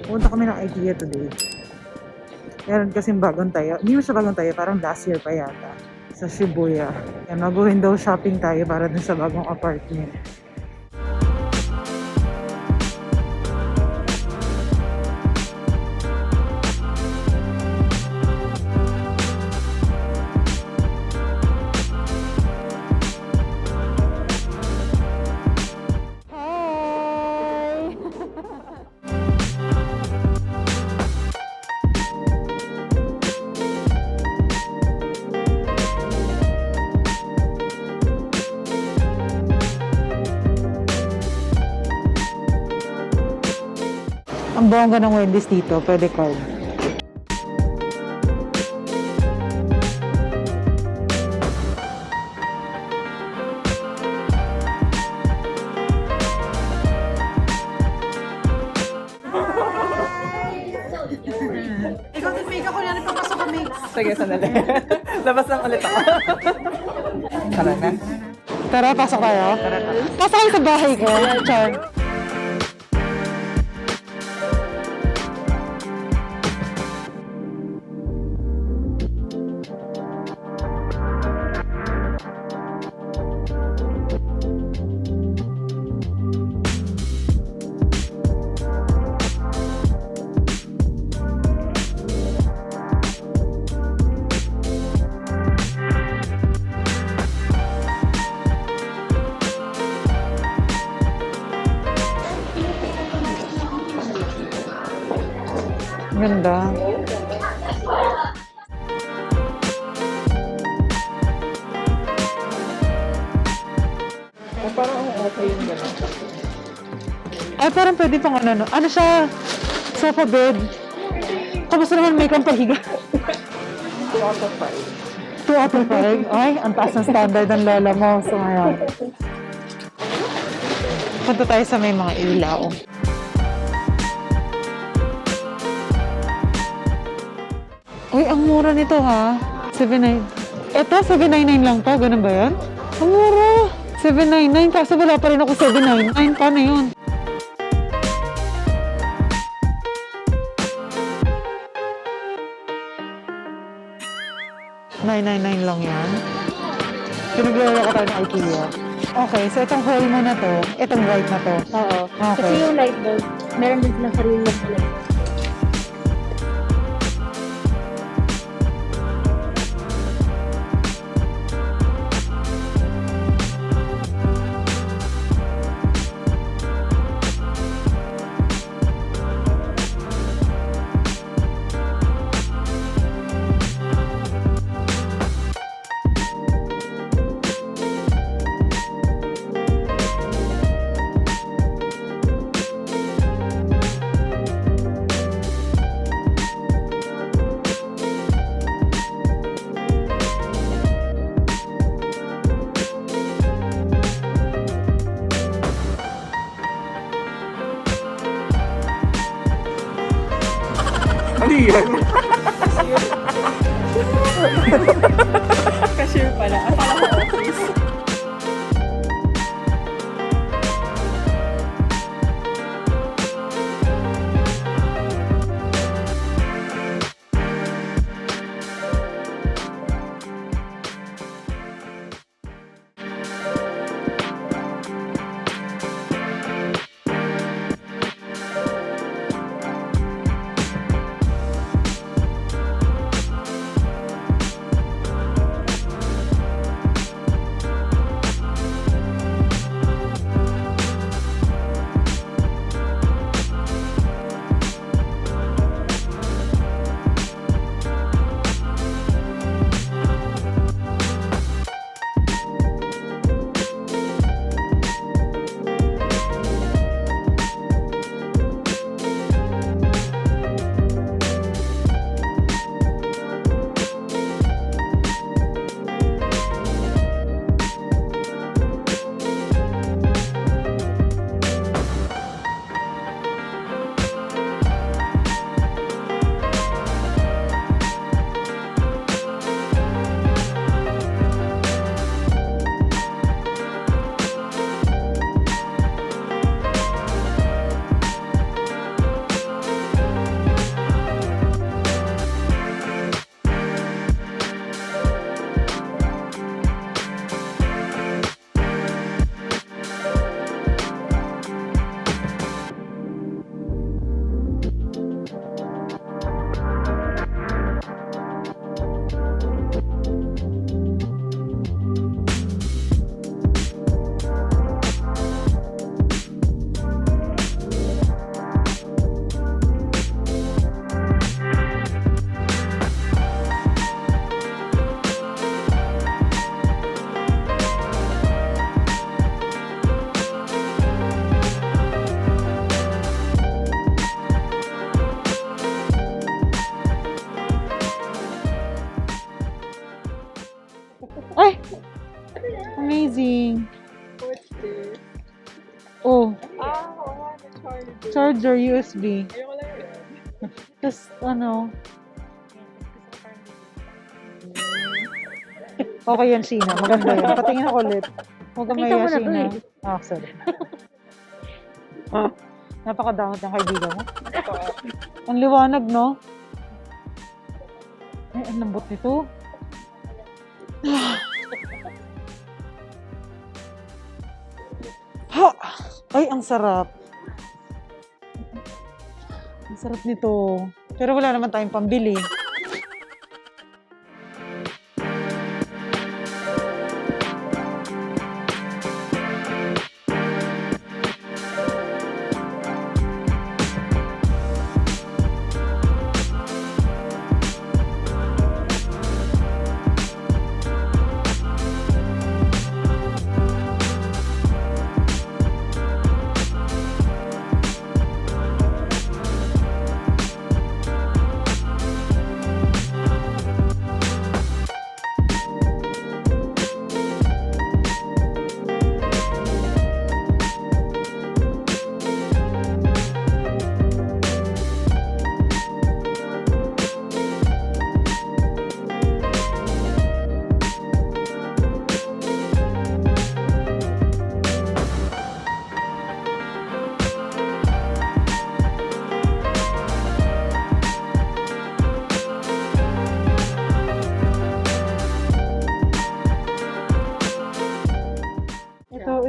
Punta kami ng Ikea today. Meron kasing bagong tayo. Hindi mo siya bagong tayo, parang last year pa yata. Sa Shibuya. Yan, mag-window shopping tayo para dun sa bagong apartment. Ang bongga ng Wendy's dito, pwede card. Ikaw din, Mika, ko yan, ipapasok kami. Sige, sandali. Labas lang ulit ako. Tara na. Tara, pasok tayo. Pasok kayo sa bahay ko. Char. Ganda. Parang okay yung gano'n. Ay, parang pwede pang ano. Ano siya? Sofa bed. Kamusta naman may kang pahiga? 2 out of 5. 2 out of 5? Ay, ang taas ng standard ng lola mo. So, ngayon. Punta tayo sa may mga ilaw. Uy, ang mura nito ha. 7.9. Ito, 7.99 lang to. Ganun ba yan? Ang mura. 7.99. Kaso wala pa rin ako 7.99. Paano yun? 999 lang yan. Pinaglala ko tayo ng Ikea. Okay, so itong hole mo na to, itong white na to. Oo. Okay. Kasi yung light bulb, meron din silang sarili ng kulay. Ano yan? Cashier pala. Akala ko office. Charger, USB. Tapos, ano, okay yan, Sheena. Maganda yan. Patingin ako ulit. Huwag kang Nakita maya, mo na to Sheena. eh. Ah, sorry. Napakadamot ng kaibigan mo. Ang liwanag, no? Ay, ang lambot nito. Ha! Ay, ang sarap. Ang sarap nito. Pero wala naman tayong pambili.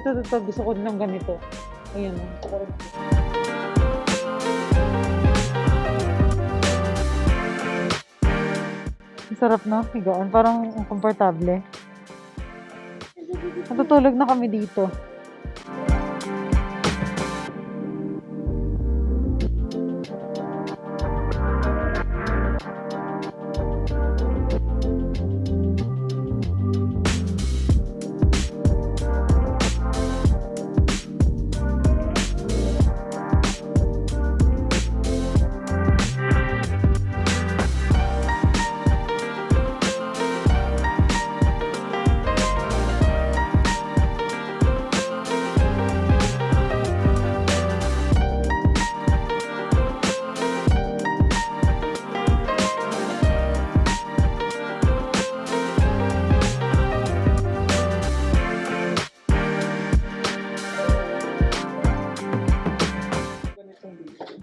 Ito. Gusto ko din ng ganito. Ayan. Ang sarap na. Higaan. Parang komportable. Natutulog na kami dito.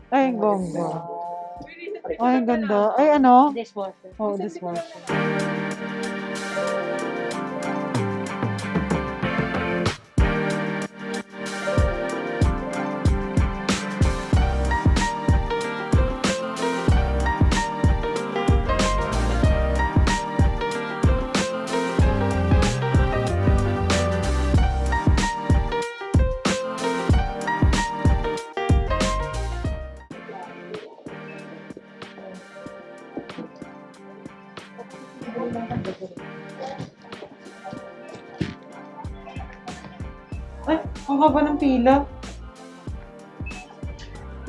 Ay, ang bongga. Ay, ang ganda. Ay, ano? Dishwasher. Oh, dishwasher. Ay, ang haba ng pila.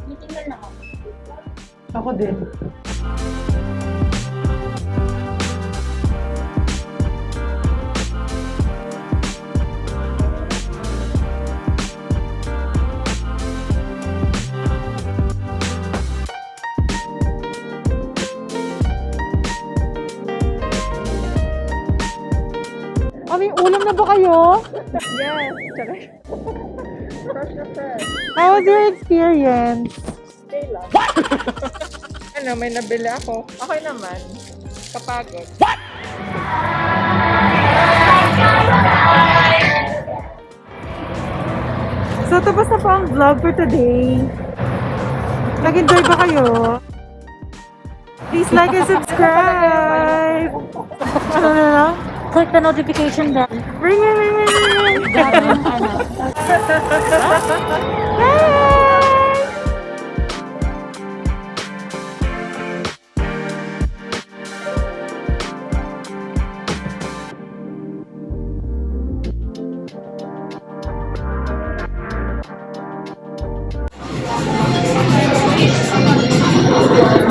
Meeting na ako. Ako din. May ulam na ba kayo? Yes, correct. Fresh na fresh. How was your experience? Stay lang. Ano, may nabili ako. Okay naman. Kapagod. So, tapos na po ang vlog for today. Nag-enjoy ba kayo? Please like and subscribe! Ano na lang? Click the notification bell. Ring, ring, ring, ring, ring! Grabe yung ano. Bye!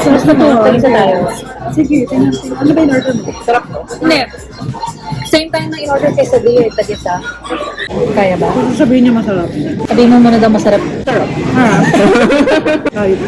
Sumas na to. Tayo tayo. Sige, tingnan. Ano ba yung order mo? Sarap to. Hindi. Same time na in-order kay Sabiyo, tag-isa. Kaya ba? Kung sabihin niya masarap. Sabihin mo muna daw masarap. Sarap. Ha? Kahit.